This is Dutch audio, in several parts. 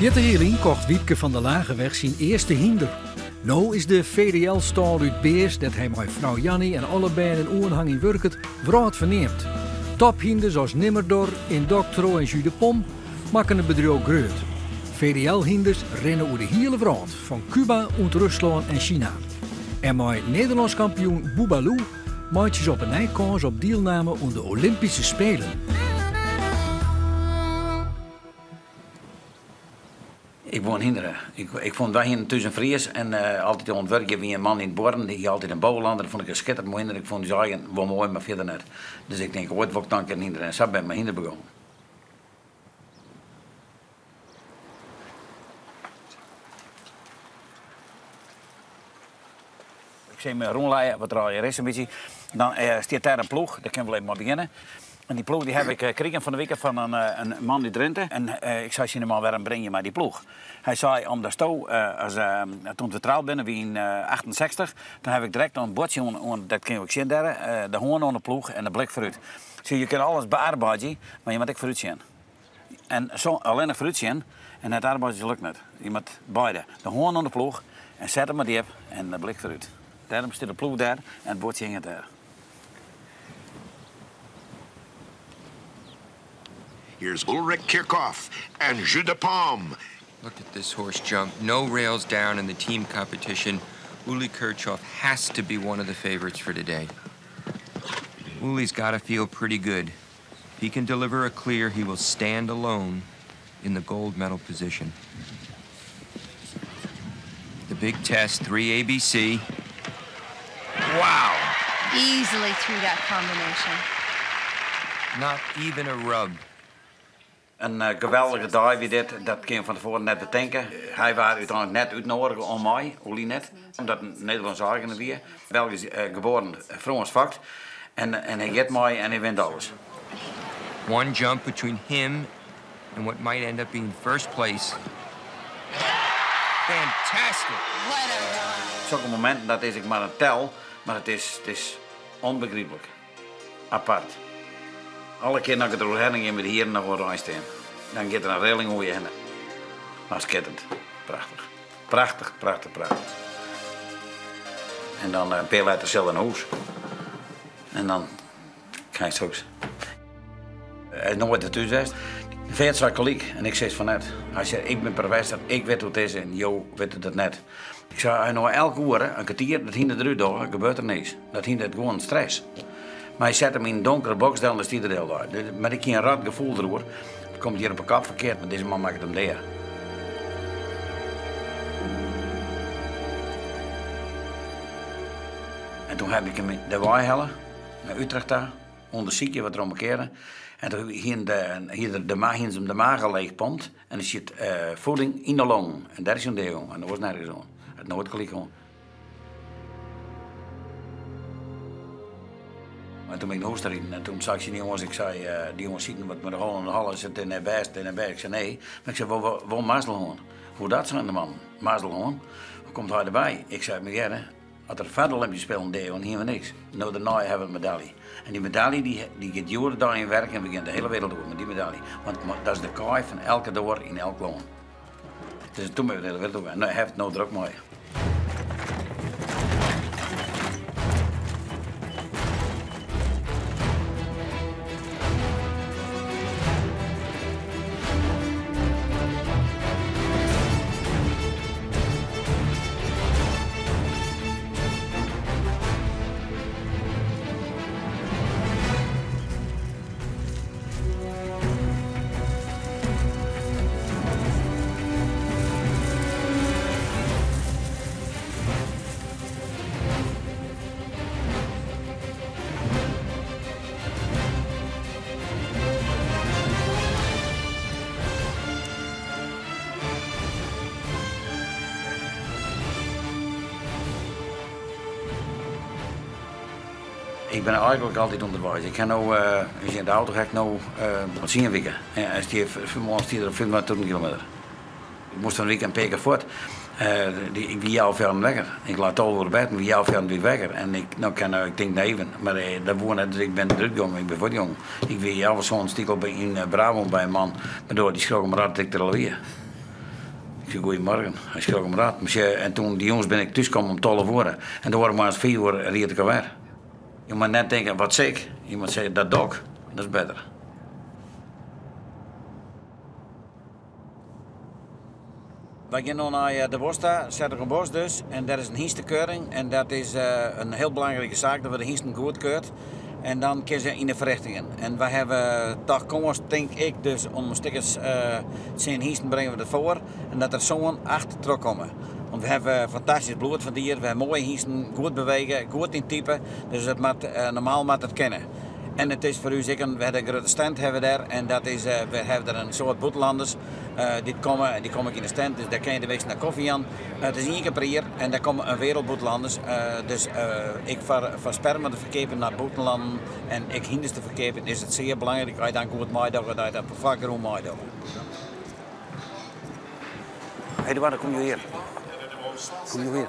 Sjitterjilling kocht Wiepke van der Lageweg zijn eerste hinder. Nou is de VDL-stal uit Beers dat hij met vrouw Jannie en alle bijen en oenhang in Wurket wraad verneemt. Tophinder zoals Nimmerdor, Indoctro en Jus de Pom maken het bedrijf groot. VDL-hinders rennen over de hele wereld, van Cuba, Rusland en China. En met Nederlands kampioen Boubalou maakt ze op een nijkans op deelname aan de Olympische Spelen. Ik woon hinderen. Ik vond wij hier tussen Fries en altijd ontwerken wie een man in het borden, die altijd een bouwlander. Dat vond ik een schitterend mooi hinder. Ik vond die zagen wel mooi, maar verder net. Dus ik denk, ooit word ik dan een hinderen. En zo ben ik mijn hinder begonnen. Ik zie me rondleiden, wat draaien is een beetje. Dan staat daar een ploeg, daar kunnen we even maar beginnen. En die ploeg die heb ik gekregen van de week van een man in Drenthe. En ik zei hem al, waarom breng je maar die ploeg? Hij zei, omdat toen we trouwd binnen, wie in 68, dan heb ik direct een bordje, dat kun je ook zien daar, de hoorn aan de ploeg en de blik vooruit. Dus je kunt alles bearbeiden, maar je moet ook vooruit zien. En zo alleen nog vooruit zien, en het arbeiden lukt niet. Je moet beide, de hoorn aan de ploeg, en zet hem maar diep en de blik vooruit. Daarom staat de ploeg daar en het bordje hangt daar. Here's Ulrich Kirchhoff and Jus de Pom. Look at this horse jump. No rails down in the team competition. Uli Kirchhoff has to be one of the favorites for today. Uli's got to feel pretty good. If he can deliver a clear, he will stand alone in the gold medal position. The big test, 3 ABC. Wow! Easily through that combination. Not even a rub. Een geweldige dag wie dit, dat kun je van tevoren net bedenken. Hij was uiteindelijk net uitnodigen om mij, Uli net, omdat een Nederlandse eigen weer. Belgisch geboren, Frans vakt. En hij get mij en hij wint alles. One jump between him and what might end up being first place. Fantastic! Zulke momenten, dat is ik maar een tel, maar het is onbegrijpelijk. Apart. Alle keer dat ik er doorheen ging met de heren naar een rij staan. Dan gaat er een reling over je heen. Maar schitterend. Prachtig. Prachtig, prachtig, prachtig. En dan een paar letter zelf een hoes. En dan ga je straks. Hij is nooit ertussen geweest. De veert zei koliek en ik zei van net. Hij zei, ik ben professor, ik weet hoe het is en Jo weet het net. Ik zei, hij nou elke uur, een kwartier, dat hindert eruit door, gebeurt er niets. Dat hindert gewoon stress. Maar hij zet hem in een donkere box, dan is hij er heel uit. Maar ik heb een rad gevoel erover. Het komt hier op een kap verkeerd, maar deze man maakt hem daar. En toen heb ik hem de waaihellen naar Utrecht daar, onder ziekje wat er omkeren. En toen hier de maag leegpompt en er zit voeding in de long. En daar is een deel, en dat was nergens zo. Het nooit gelijk gewoon. En toen ben ik naar huis erin en toen zag ik die jongens, ik zei, die jongens zien wat met de hol en de hal zit in de best. Ik zei nee, maar ik zei, waar Mazelhoorn? Hoe dat zijn de man? Mazelhoorn? Hoe komt hij erbij? Ik zei, meneer, als er verder Olympische Spelen deden, dan hier we niks. Nou, daarna hebben we een medaille. En die medaille die gaat jaren daar in werken en begint de hele wereld door met die medaille. Want dat is de kaai van elke door in elk land. Dus toen ben ik de hele wereld door. En hij heeft het nou druk mooi. Ik ben eigenlijk altijd onderwijs. Ik ga nou, als je in de auto ga ik nou wat zien weken. Als die vanmorgen stier er 25 kilometer. Ik moest van een week een paar keer voort. Ik ben jou ver weg. Ik laat al voor bed, wie jou ver weg. En ik denk neven. Maar dat woont dus ik ben druk jong, ik ben voor jong. Ik weet jou zo'n stikkel in Brabant bij een man. Waardoor die schrok me raad ik er alweer. Goedemorgen, hij schrok hem raad. En toen die jongens ben ik thuis kwam om 12 uur. En toen waren we maar eens 4 uur reed ik alweer. Je moet net denken, wat zeg? Je moet zeggen, dat dog, dat is beter. We gaan nu naar de Bosta, Zettergenbos dus. En dat is een hiestenkeuring. En dat is een heel belangrijke zaak, dat we de hiesten goedkeurt. En dan kun je in de verrichtingen. En we hebben toch komst, denk ik, dus om stickers zijn hiesten brengen we ervoor. En dat er zo'n 8 terugkomen. Want we hebben fantastisch bloed van dieren, we hebben mooie hiesten, goed bewegen, goed in typen. Dus het normaal moet het kennen. En het is voor u zeker, we hebben een grote stand hebben daar. En dat is, we hebben er een soort buitenlanders. Die komen in de stand, dus daar kan je de week naar koffie aan. Het is 1 keer per jaar en daar komen een wereld buitenlanders. Dus ik versper me te verkepen naar buitenlanden. En ik hinders te verkepen is het zeer belangrijk dat je dan goed meedoen, dat je dat vaker ook meedoen. Hé, waar kom je hier? Kom je hier?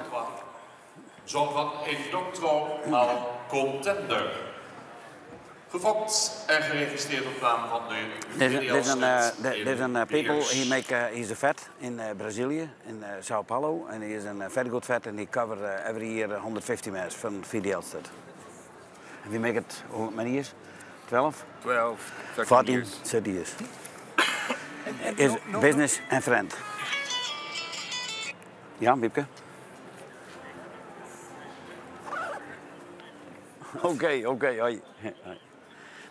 Zo van Indoctro al contender. Gefokt en geregistreerd op naam van de Dit is een people, he's a vet in Brazilië, in Sao Paulo. En hij is een very good vet en he cover every year 150 miles van VDL Stad. We make it, how many years? 12? 12, 13 14, years. 30 years. Is business and friend. Ja, Wiepke? Oké, hoi.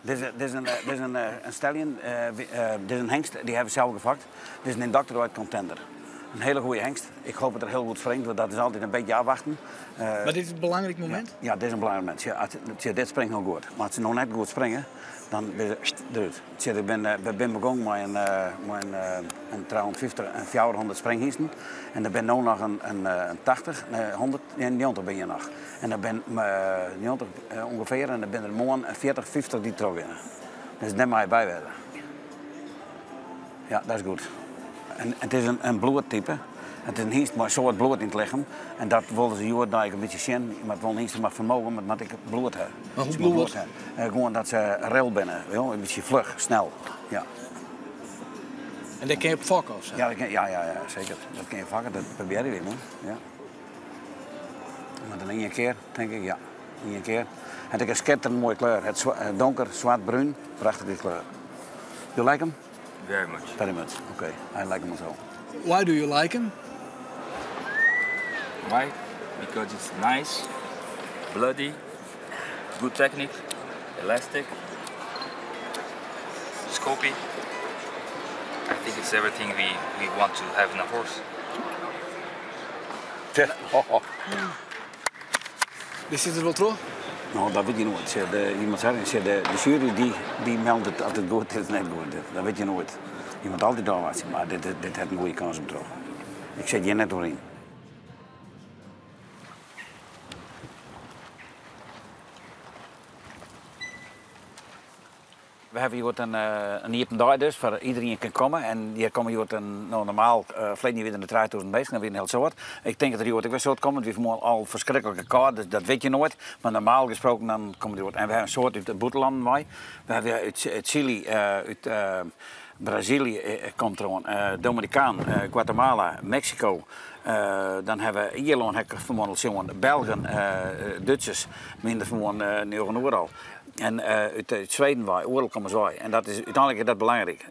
Dit is een stallion, dit is een hengst, die hebben we zelf gevakt. Dit is een Indoctro contender. Een hele goede hengst. Ik hoop dat het heel goed springt, want dat is altijd een beetje afwachten. Maar dit is een belangrijk moment? Ja, dit is een belangrijk moment. Ja, dit springt nog goed. Maar als ze nog net goed springen, dan ben je eruit. Ik ben begonnen met een 350 en 400 springhiesten. En dan ben nu nog een 80, 100, nee, 90 ben je nog. En dan ben 90 ongeveer en dan ben er morgen 40, 50 die terug winnen. Dus net maar bijwerken. Ja, dat is goed. En het is een bloedtype. Het is een hengst met een soort bloed in het lichaam. En dat wilden ze hier een beetje zien. Maar het wil niet maar vermogen, maar dat ik bloed heb. Maar hoe bloed? Gewoon dat ze rel binnen. Een beetje vlug, snel. Ja. En dat kun je op vakken of zo? Ja, zeker. Dat kun je vakken, dat probeer je weer, man. Ja. Maar dan in je keer, denk ik, ja. In je keer. Het is een schitterend mooie kleur. Het donker, zwart-bruin, prachtige kleur. You like him? Very much. Very much. Okay, I like him also. Why do you like him? Why? Because it's nice, bloody, good technique, elastic, scopy. I think it's everything we want to have in a horse. Is dit er wel terug? Nou, dat weet je nooit. Iemand zegt, de jury die meldt het altijd goed, het is net goed. Dat weet je nooit. Je moet altijd doorwaarts, maar dit heeft een goede kans om terug. Ik zet je net doorheen. We hebben hier een open dag dus, waar iedereen kan komen. En hier komen hier normaal, verleden weer in de 3000 bezig, dan weer een heel soort. Ik denk dat er hier ook weer soort komt, we hebben al verschrikkelijke kaart, dus dat weet je nooit. Maar normaal gesproken dan komen er. En we hebben een soort uit de buitenlanden bij. We hebben uit Chili, uit Brazilië komt er een, Dominicaan, Guatemala, Mexico. Dan hebben we Ierland, Belgen, Duitsers, minder van overal. En uit Zweden waar, overal komen zij. En dat is uiteindelijk dat belangrijk.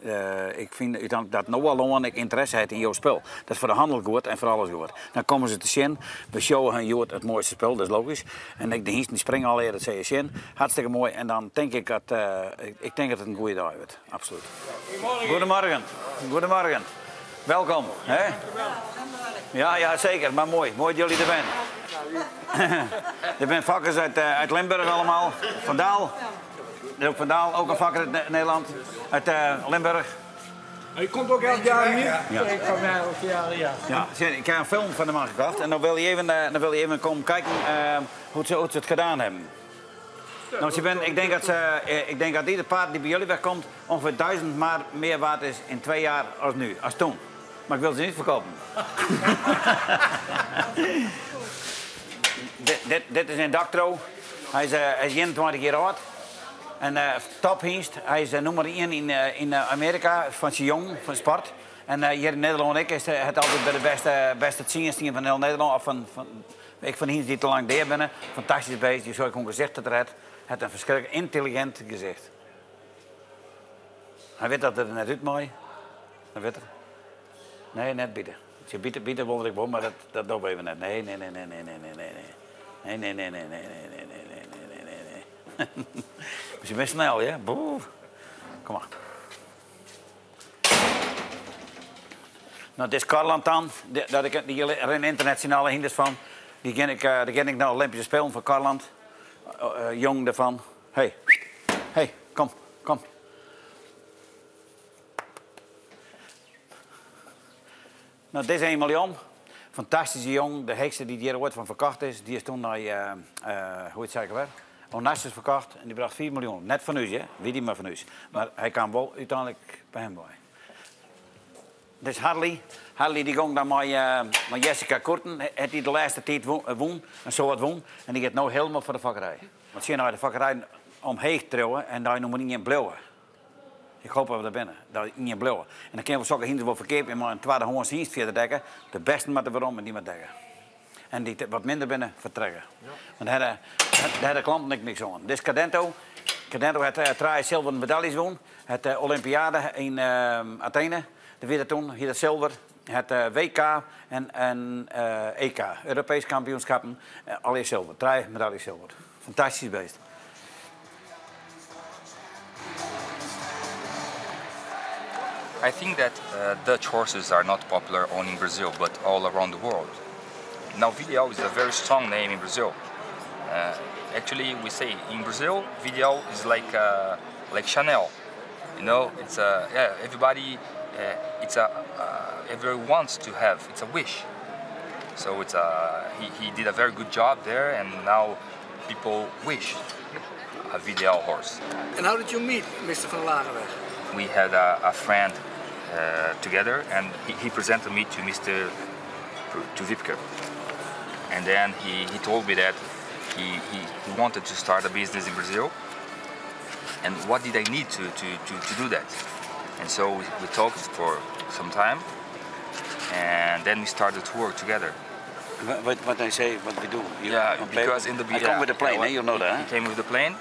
Ik vind uiteindelijk dat nou al ik interesse heeft in jouw spel. Dat is voor de handel goed en voor alles goed. Dan komen ze te zien, we showen hun jood het mooiste spel, dat is logisch. En de hiesten springen al dat zie je zien. Hartstikke mooi. En dan denk ik dat, het een goede dag wordt, absoluut. Goedemorgen. Goedemorgen. Welkom. Hè? Ja, zeker, maar mooi. Mooi dat jullie er zijn. Er zijn vakkers uit Limburg allemaal. Van Daal. Er is ook Van Daal, ook een vakker uit Nederland. Uit Limburg. Je komt ook elk jaar hier? Ja. Ik kom elk jaar, ja. Ja, ik heb een film van de man gekocht. En dan wil je even komen kijken hoe ze het gedaan hebben. Nou, ik denk dat ieder paard die bij jullie wegkomt ongeveer 1000 maar meer waard is in 2 jaar als nu, als toen. Maar ik wil ze niet verkopen. Dit is een Indoctro. Hij is 21 jaar oud. En tophengst. Hij is nummer 1 in Amerika van zijn jong, van sport. En hier in Nederland ook is het altijd bij de beste team van heel Nederland. Of ik van hier die te lang daar binnen. Fantastisch bezig, die zou ik gewoon gezegd dat het heeft een verschrikkelijk intelligent gezicht. Hij weet dat het er net uit mooi. Dat weet het. Nee, net bieden. Als je bieden wilde ik wel, maar dat doen we even net. Nee. Nee. Dus je bent snel, ja? Boe. Kom maar. Nou, dit is Karland dan. Die er internationale hinders van. Die ken ik naar de Olympische Spelen van Karland. Jong ervan. Hey, kom. Nou, dit is 1 miljoen. Fantastische jong. De hekste die hier ooit van verkocht is. Die is toen naar, hoe het zeggen we? Onassis verkocht. En die bracht 4 miljoen. Net van u, hè? Wie die maar van u. Maar hij kwam wel uiteindelijk bij hem bij. Dit is Harley. Harley die ging dan met Jessica Korten. Heeft hij de laatste tijd won. En zo wat won. En die gaat nu helemaal voor de vakkerij. Want zie je nou de vakkerij omheen trouwen. En daar nog niet in blauwen. Ik hoop dat we daar binnen. Dat niet in blauwen. En dan kunnen we zo'n hinder wel verkeerd. Maar een tweede honds dienst verder dekken. De beste met de waarom en die met dekken. En die wat minder binnen vertrekken. Ja. Want daar hebben de klanten niks aan. Dit is Cadento. Cadento heeft 3 zilveren medailles gewonnen. Het Olympiade in Athene. De witte toen, hier het zilver. Het WK en EK. Europese kampioenschappen. Alle zilver. 3 medailles zilver. Fantastisch beest. I think that Dutch horses are not popular only in Brazil, but all around the world. Now, Vidigal is a very strong name in Brazil. Actually, we say in Brazil, Vidigal is like Chanel. You know, it's everybody. Everyone wants to have. It's a wish. So it's he did a very good job there, and now people wish a Vidigal horse. And how did you meet Mr. van Lagerweg? We had a friend together, and he presented me to Mr. to Wipke. And then he told me that he wanted to start a business in Brazil. And what did I need to do that? And so we talked for some time, and then we started to work together. What I say, what we do? Because in the beginning... I come with the plane, you know that. He came with the plane,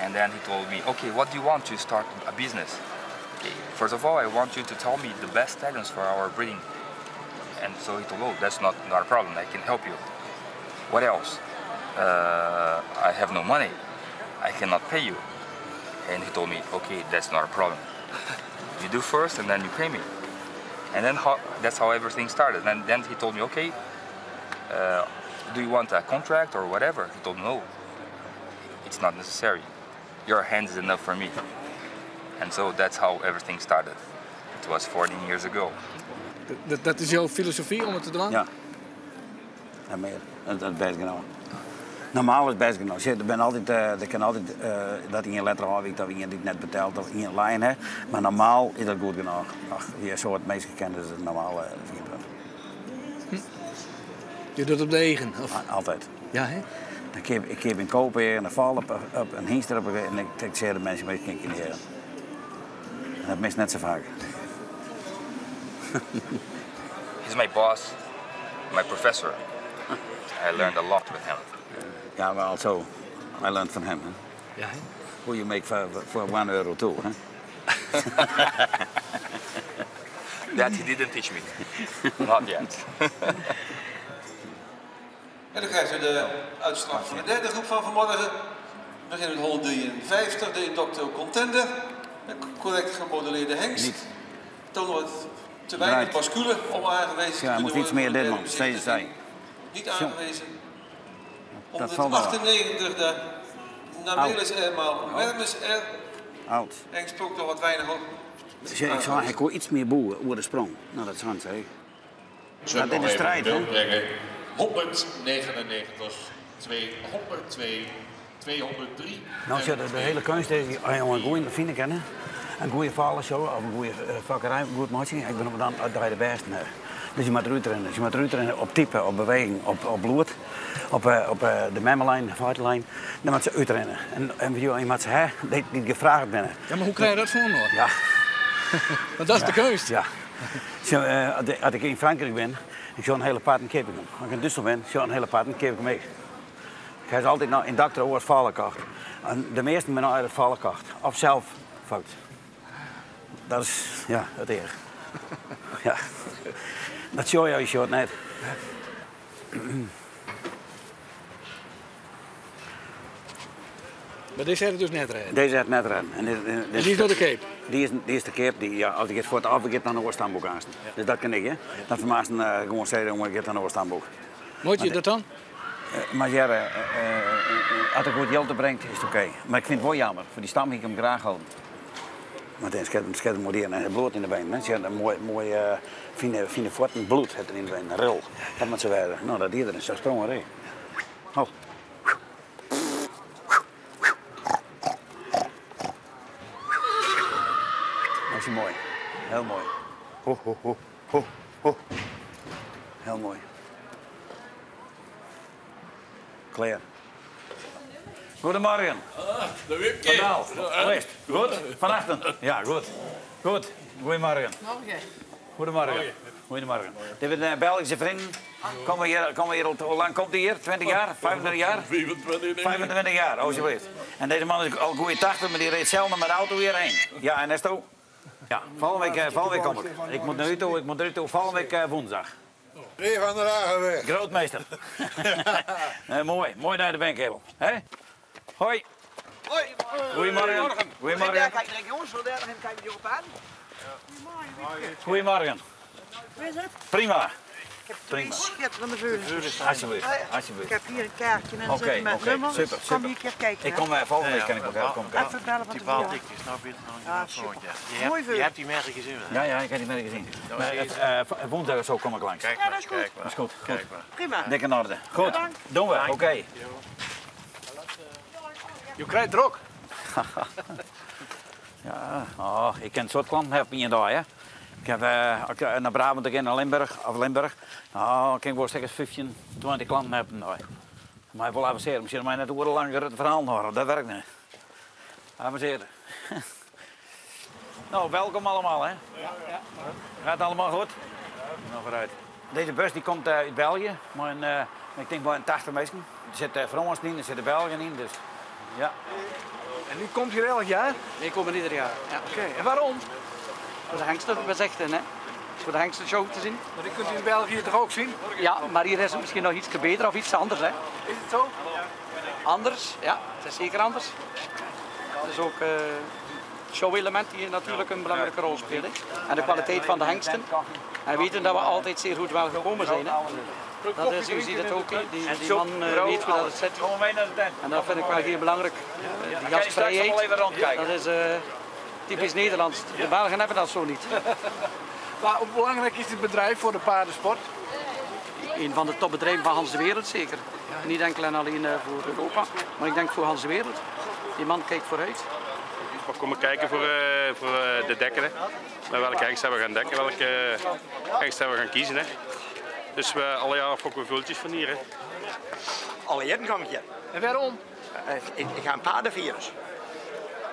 and then he told me, okay, what do you want to start a business? Okay, first of all, I want you to tell me the best stallions for our breeding. And so he told, oh, that's not a problem, I can help you. What else? I have no money, I cannot pay you. And he told me, okay, that's not a problem. You do first and then you pay me. And then that's how everything started. And then he told me, okay, do you want a contract or whatever? He told me, no, it's not necessary. Your hand is enough for me. And so that's how everything started. It was 14 years ago. Dat is jouw filosofie om het te doen? Ja. Ja, meer. Dat is best genoeg. Normaal is het best genoeg. Er ben altijd, er kan altijd dat in je letter heb dat je dit net betaalt of in je lijn hebt. Maar normaal is dat goed genoeg. Ach, je zo het meest gekend is het normaal. Je doet het op de eigen? Of? Altijd. Ja, hè? Ik heb in kopen en dan val op een hingster op en ik zeg de mensen een beetje niet. En dat mis net zo vaak. He's my boss, my professor. I learned a lot with him. Ja, maar also, I learned from him. Ja, hè? Hoe je make for €1 too, hè? That he didn't teach me. Not yet. En dan krijgen we de uitslag van de derde groep van vanmorgen. We beginnen met hol 53, de Indocto Contender. Een correct gemodelleerde hengst. Niet. Toon wordt te weinig bascule om aangewezen te kunnen worden. Ja, moet iets meer dit man, steeds zijn. Niet aangewezen. Dat valt wel. 198 de Namelis eenmaal Mermes R. Oud. Hengst sprong toch wat weinig op. Dus ik zou hij kon iets meer boeren over de sprong. Nou, dat is Hans, hè. Dat is de strijd, hè. 199, 202, 203. Nou, de hele kunst is, als je een goede vrienden kennen, een goede vader zo, of een goede vakkerij, een goed maatje, ik ben dan uit de beste. Dus je moet eruit rennen. Dus je moet eruit rennen op type, op beweging, op bloed, op de memmelijn, de vaartlijn. Dan moet ze uitrennen. En je moet ze die gevraagd binnen. Ja, maar hoe krijg je dat voor nog? Ja. Want dat is de kunst. Ja. Zo, als ik in Frankrijk ben, ik zou een hele paard en kippen doen. Als ik in Duitsland ben, zou ik een hele paard en kippen mee. Ik heb altijd nou in dokter over het vallenkacht. En de meesten zijn uit het vallenkacht. Of zelf fout. Dat is, ja, het erg. Ja. Dat zie je als je het net. Maar deze heeft het dus net rijden? Deze heeft net rijden. En die is door de cape? Die is de cape. Die, ja, als ik het voor het afgeeft dan een oorstamboek aan. Ja. Dus dat kan ik, hè. Dat vermaakten gewoon zeggen, ik heb dan een oorstamboek. Moet je dat dan? Maar ja, als ik goed geld brengt, is het oké. Maar ik vind het wel jammer. Voor die stam ik hem graag houden. Maar dan schijnt het modern en bloed in de been. Ze hebben een mooi fine voeten bloed in de been, een ril. Dat moet ze werden. Nou, dat iedereen zo sprongen reed. Oh. Dat is mooi. Heel mooi. Ho, ho, ho, ho, ho. Heel mooi. Klaar. Goedemorgen. De Wipke. Geweest. Goed? Vanachten? Ja, goed. Goed. Goedemorgen. Goedemorgen. Goedemorgen. Dit zijn een Belgische vrienden. Komen hier hoe lang komt hij hier? 20 jaar? 25 jaar? 25 jaar, alsjeblieft. En deze man is al goede 80, maar die reed zelden met de auto hierheen. Ja, en is het ook? Ja, volgende week kom ik. Ik moet naar u toe, volgende week woensdag. Rie van der Hagenweg. Grootmeester. Mooi naar de bankkabel. Hoi. Hoi. Goedemorgen. Goedemorgen. Kijk, jongens, zo daar en kijk je op aan. Goedemorgen. Hoe is het? Prima. Ik heb twee schitterende veulens. Alsjeblieft. Ik heb hier een kaartje en zit met nummer. Super. Kom hier een keer kijken. Ik kom volgende week kan ik nog komen kijken. Even bellen van die baaldikjes, nou beter nog een soortje. Je hebt die merken gezien, hè? Ja, ik heb die merken gezien. Maar woensdag of zo kom ik langs. Ja, dat is goed. Dat is goed. Prima. Dik in orde. Goed, doen we. Oké. Je krijgt er ook. Ja, ik ken het soort klanten heb je daar, hè. Ik heb naar Brabant again, naar Limburg. Nou, ik kan wel zeggen 15, 20 klanten hebben daar. Maar ik wil avanceren. Misschien maar net hoe langer het verhaal horen. Dat werkt niet. Avanceren. Nou, welkom allemaal, hè. Gaat het allemaal goed? Nou, vooruit. Deze bus die komt uit België, maar ik denk wel in 80 mensen. Er zitten Frans in, er zitten Belgen in, dus ja. En die komt hier elk jaar? Die komen ieder jaar. Ja. Oké, en waarom? Voor de hengsten, hè. Voor de hengstenshow te zien. Maar die kunt u in België toch ook zien? Ja, maar hier is het misschien nog iets beter of iets anders, hè. Is het zo? Anders, ja. Het is zeker anders. Het is ook show-element die natuurlijk een belangrijke rol speelt. En de kwaliteit van de hengsten. En we weten dat we altijd zeer goed wel gekomen zijn, hè. Dat is, u ziet het ook, die man weet hoe dat het zit. En dat vind ik wel heel belangrijk. Die gastvrijheid, dat is typisch Nederlands. De Belgen hebben dat zo niet. Maar hoe belangrijk is dit bedrijf voor de paardensport? Een van de topbedrijven van Hans de Wereld, zeker. Niet enkel en alleen voor Europa, maar ik denk voor Hans de Wereld. Die man kijkt vooruit. We komen kijken voor de dekken. Hè. Met welke hengst we gaan dekken, welke hengst we gaan kiezen. Hè. Dus alle jaren fokken we vultjes van hier. Hè. Alle jaren kom ik hier. En waarom? Ik ga een paardenvirus.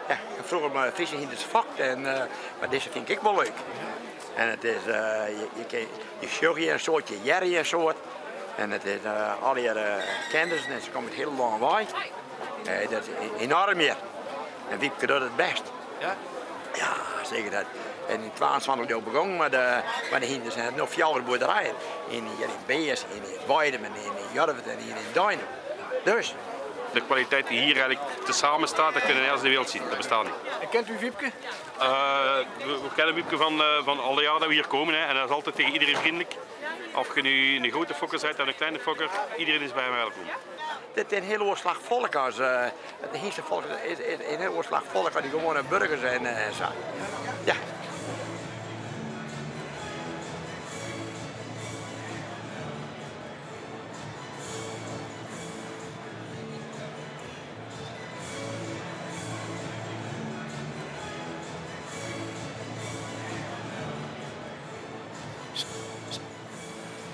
Ja, ik heb vroeger mijn Friese hinders fokt, maar deze vind ik wel leuk. En het is, je sjog hier een soort, je jerry een soort. En het is al die kinders en ze komen het heel lang waai. Dat is enorm meer. En Wiepke doet het best. Ja? Ja, zeker dat. En in 22 jaar begonnen met de hinders en nog 4 boerderijen. Hier in Beers, in Weidem, in Jorvet en hier in Duinen. Dus. De kwaliteit die hier eigenlijk tezamen staat, dat kunnen we nergens in de wereld zien. Dat bestaat niet. En kent u Wiepke? We kennen Wiepke van alle jaren dat we hier komen. Hè. En dat is altijd tegen iedereen vriendelijk. Of je nu een grote fokker bent of een kleine fokker, iedereen is bij hem welkom. Dit is een heel oorslag volk. Het heerste volk is een heel oorslag volk die gewone burgers zijn. Ja.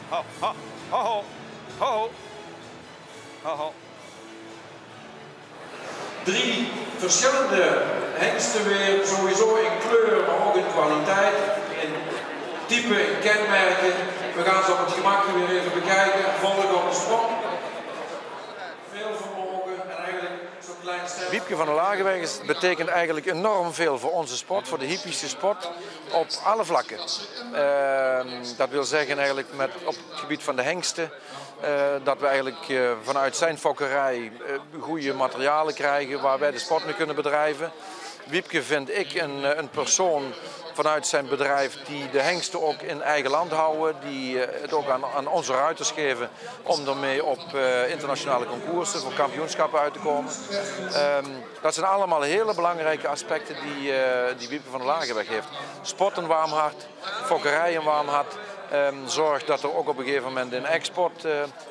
Ho, ho, ho, ho, ho, ho, ho. 3 verschillende hengsten weer, sowieso in kleur, maar ook in kwaliteit. En type en kenmerken. We gaan ze op het gemak weer even bekijken. Volgen op de sprong. Veel vermogen en eigenlijk zo'n klein stel. Wiepke van der Lageweg betekent eigenlijk enorm veel voor onze sport, voor de hippische sport, op alle vlakken. Dat wil zeggen eigenlijk op het gebied van de hengsten, dat we eigenlijk vanuit zijn fokkerij goede materialen krijgen waar wij de sport mee kunnen bedrijven. Wiepke vind ik een persoon vanuit zijn bedrijf die de hengsten ook in eigen land houden, die het ook aan onze ruiters geven om ermee op internationale concoursen voor kampioenschappen uit te komen. Dat zijn allemaal hele belangrijke aspecten die Wiepke van der Lageweg heeft. Sport een warm hart, fokkerij een warm hart. Zorg dat er ook op een gegeven moment in export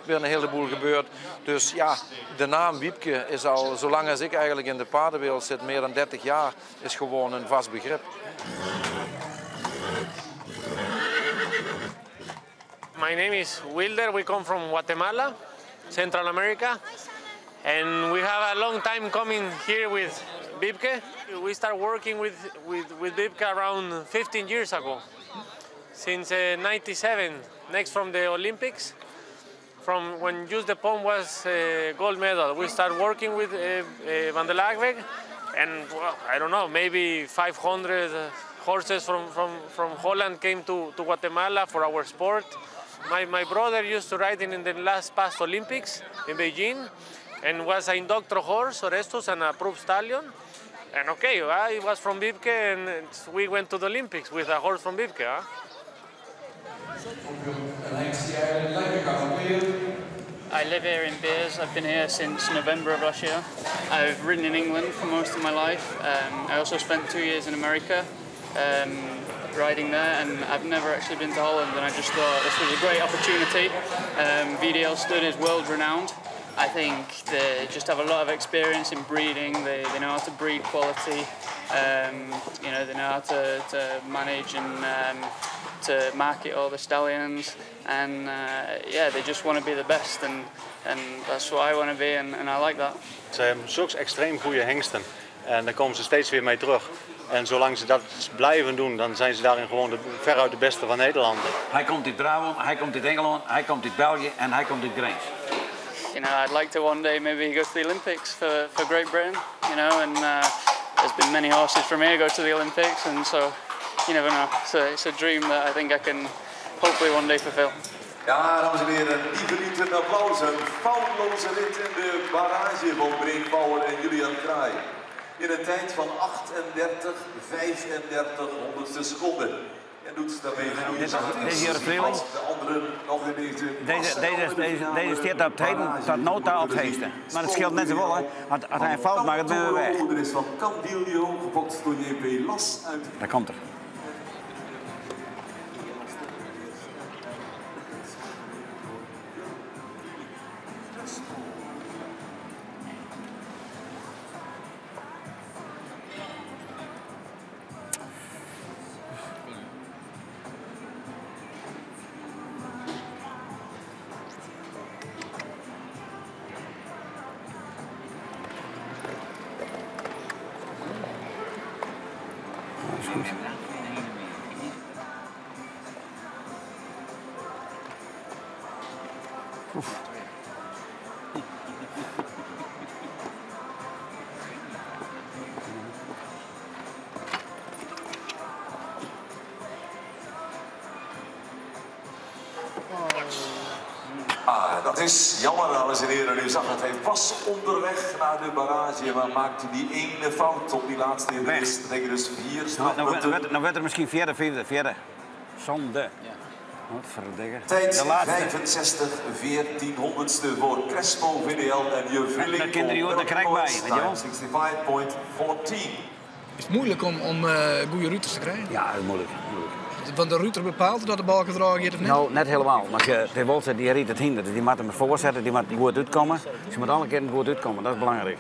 weer een heleboel gebeurt. Dus ja, de naam Wiepke is al, zolang als ik eigenlijk in de paardenwereld zit, meer dan 30 jaar, is gewoon een vast begrip. My name is Wilder. We come from Guatemala, Central America. And we have a long time coming here with Wiepke. We started working with Wiepke around 15 years ago. Since 97, next from the Olympics, from when Just de Pont was gold medal, we started working with Van der Lageweg, and well, I don't know, maybe 500 horses from Holland came to Guatemala for our sport. My brother used to ride in the past Olympics in Beijing, and was an inductor horse, Orestes, and a proof stallion. And okay, it was from Wiepke, and we went to the Olympics with a horse from Wiepke. I live here in Beers. I've been here since November of last year. I've ridden in England for most of my life. I also spent 2 years in America riding there, and I've never actually been to Holland, and I just thought this was a great opportunity. VDL Stud is world renowned. I think they just have a lot of experience in breeding. They know how to breed quality. You know, they know how to manage and to market all the stallions, and yeah, they just want to be the best, and that's what I want to be, and I like that. Ze hebben zulke extreem goede hengsten en daar komen ze steeds weer mee terug. En zolang ze dat blijven doen, dan zijn ze daarin gewoon veruit de beste van Nederland. Hij komt uit Brabant, hij komt uit Engeland, hij komt uit België en hij komt uit Grijns. You know, I'd like to one day maybe go to the Olympics for Great Britain, you know, and there's been many horses from here go to the Olympics, and so you never know. It's a dream that I think I can hopefully one day fulfill. Ja, dames en heren, lieve lied, een applaus. Een foutloze rit in de barrage van Breen Bauer en Julian Kraai. In een tijd van 38,35 honderdste seconden. En doet daarmee goede zaken. Deze hier de anderen nog in deze steert op het heden tot nota op het heeste. Maar het scheelt net zoveel, hè. Als hij een fout maakt, dan ben je weg. Er is van Candilio, gebokst door JP Las uit. Daar komt er. Dat is jammer, dames en heren. U zag het, hij was onderweg naar de barrage, maar maakte die ene fout op die laatste in de race. Dat betekent dus 4 strafpunten. Nou werd er misschien vierde. Zonde. Wat verdikken. Tijd 65,14 honderdste voor Crespo, VDL en Jurvrilling. Daar kent er ook de krek bij, weet je wel. 65,14. Is het moeilijk om goede routes te krijgen? Ja, dat is moeilijk. Want de router bepaalt dat de bal gedragen wordt of niet? Nou, net helemaal. Maar de Wolter die riet het hinder. Dus die moet hem voorzetten, die moet goed uitkomen. Ze moet alle keer goed uitkomen, dat is belangrijk.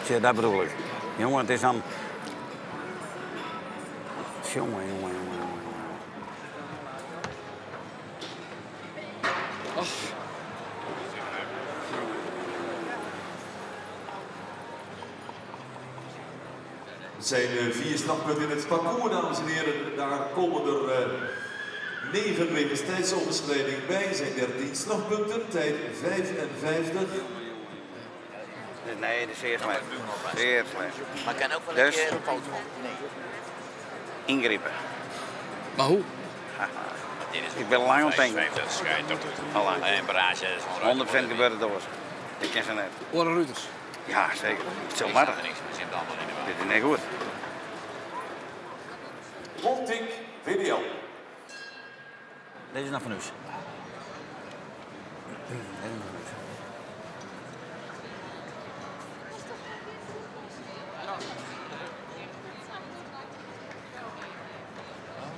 Tja, dat bedoel ik. Jongen, het is dan... Jongen. Het zijn 4 strafpunten in het parcours, dames en heren. Daar komen er 9 wegens tijdsoverschrijding bij. Zijn 13 strafpunten, tijd 55. Nee, dat is zeer slecht. Zeer slecht. Maar kan ook wel Dus een keer een foto van. Nee. ingrijpen. Maar hoe? Ik ben lang aan het denken. Al lang. Een barrage is 100% gebeurt het door. Ik ken ze net. Oren Ruiters. Ja, zeker. Het zal maar. Dit is niet goed. Montik, VDL. Deze is nog van u.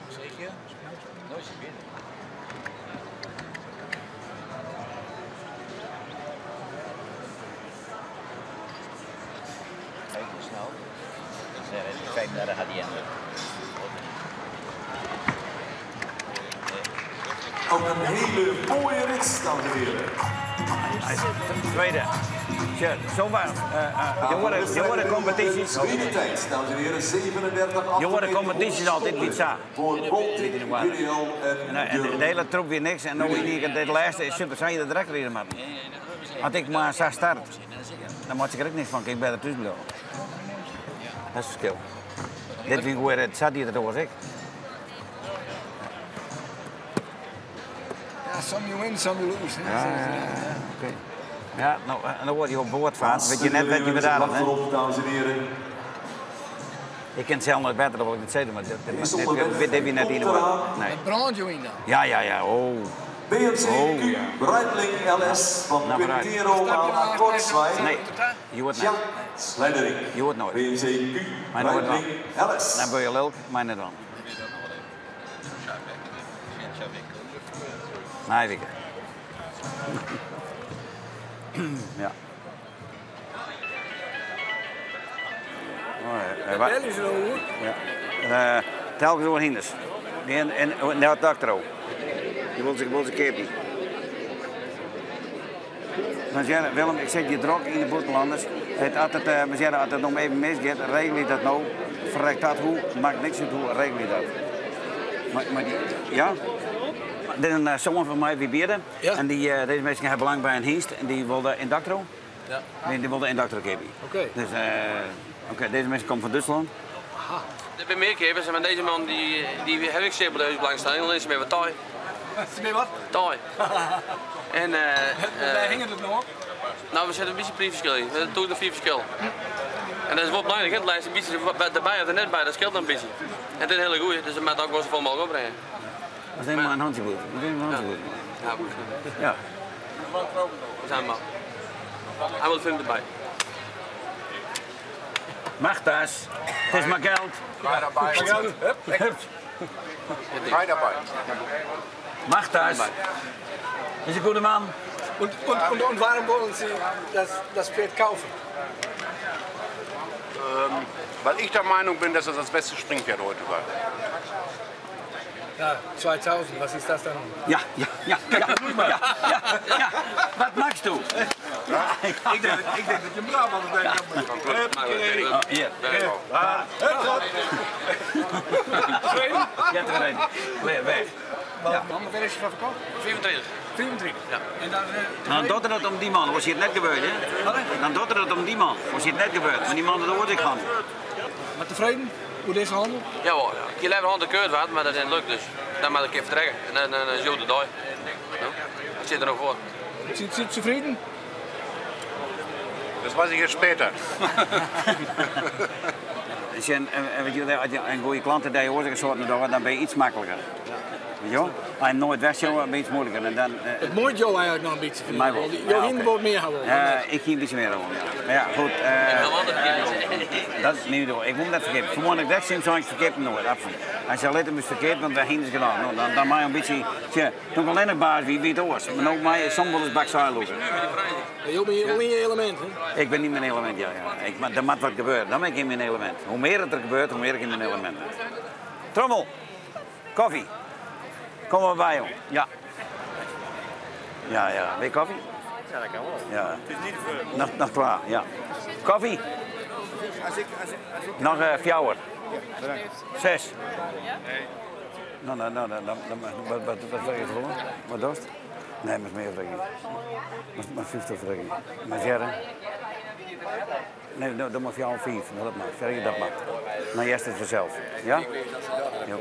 Zeker? Nooit zo binnen. Kijk hoe snel. Ik zeg, daar gaat hij in. Ook een hele mooie rit, dames en heren. Tweede. Zomaar. Jongerencompetities. Tweede tijd, dames en heren, 37. Jongerencompetities altijd pizza. Voor Montik, VDL En de hele troep weer niks. En nu hier, dit laatste is super. Zijn je er direct rijden, man? Had ik maar 6 start, dan maak ik er ook niks van. Kijk, bij de tussen blijven. Dat is het verschil. Dit vind ik weer het zat hier, dat was ik. Ja, some you win, some you lose. Ja, oké. Ja, nou, en dan word je op boord van. Weet je net wat je bedaan hebt, hè? Dames en heren. Ik ken het zelf nog beter dan ik het zei, maar dit heb je net in de woord. Nee. Brand je in dan? Ja. Oh. BMC Breitling LS van Quintero aan Kortswijk. Nee, je wordt niet. Sledering. Je wordt nooit. BMC Breitling LS. Dan ben je lulk, maar net dan. Nee, weet ik. Ja. Dat is zo hoor. Ja. Telkens door hinders. En dat doctor. Je wil ze kepen. Dan zeggen Willem, ik zet je drok in de buitenlanders. We zeggen als het nog even misgaat, regel je dat nou. Verrekt dat hoe, maakt niks uit hoe, regel je dat. Maar die, ja? Dit is een zoon van mij, wie bieden. Ja. En deze mensen hebben belang bij een hingst en die wilde in doctro. Ja. Die wilde in doctro kepen. Oké. Dus deze mensen komen van Duitsland. Aha. Bij meer kepers, maar deze man die heb ik zeer belang staan. Dan is hij met wat taai. Is hij wat? Taai. En wij hingen het nog op? Nou, we zetten een beetje priefverschil in. We hebben nog 4 verschil. En dat is wel belangrijk, het lijst een beetje erbij of er net bij, dat scheelt dan een beetje. En het is een hele goeie, dus dat moet ook wel zo vol mogelijk opbrengen. Dat is helemaal een handje goed. Ja, goed. Ja. We zijn maar. Hij wil film erbij. Mag thuis. Het is maar geld. Mag thuis. Is een goede man. Und warum wollen Sie das Pferd kaufen? Weil ich der Meinung bin, dass das das beste Springpferd heute war. Ja, 2000, was ist das dann? Ja. Wat magst du? Ik denk dat je Brabant bent. Hier. Ja, tevreden. Weg. Wanneer is je van verkoop? 24. 24? Ja. En dan, Dan doet het om die man, was hier het net gebeurd, hè? Dan doet het om die man, was hier het net gebeurd. Maar die man, daar word ik van. Maar tevreden? Hoe deze handel? Ja, hoor. Je hebt een keurt wat, maar dat is niet lukt dus. Dan moet ik even vertrekken en dan is het de dag. Ik zit er nog voor. Zit je tevreden? Das weiß ich erst später. Als je een goede klant hebt die je oorzaken soorten door, dan ben je iets makkelijker. Weet je wel? Als je nooit wegshowen, ben je iets moeilijker. En dan, het mooit jou eigenlijk nog een beetje. Mij wel. Jouw hinderboot meer houden. Ik geef iets meer over. Ja. Maar ja, goed. Dat is niet door. Ik moet dat verkeerd. Vanmorgen ik wegzien, zou ik het verkeerd nooit. Absoluut. Als je let hem is verkeerd, want wij hinders gedaan. Nou, dan maak je een beetje. Toen alleen nog baas wie het was. Maar ook mij, soms wel eens bakzaal lopen. Je bent al in je element, hè? Ik ben niet mijn element, ja. Maar er moet wat gebeuren, dan ben ik in mijn element. Hoe meer er gebeurt, hoe meer ik in mijn element ben. Trommel, koffie. Kom maar bij, joh. Ja. Ja. Wil je koffie? Ja, dat kan wel. Ja. Het is niet voor... Nog klaar, ja. Koffie? Nog 4. Ja, 6. Nou, wat zeg je gewoon? Wat doe je? Nee, met meer vragen. Met 50 vragen. Met jaren? Nee, dat mag 4 of 5. Dat mag. Zeg je dat mag. Maar eerst het vanzelf. Ja? Ja.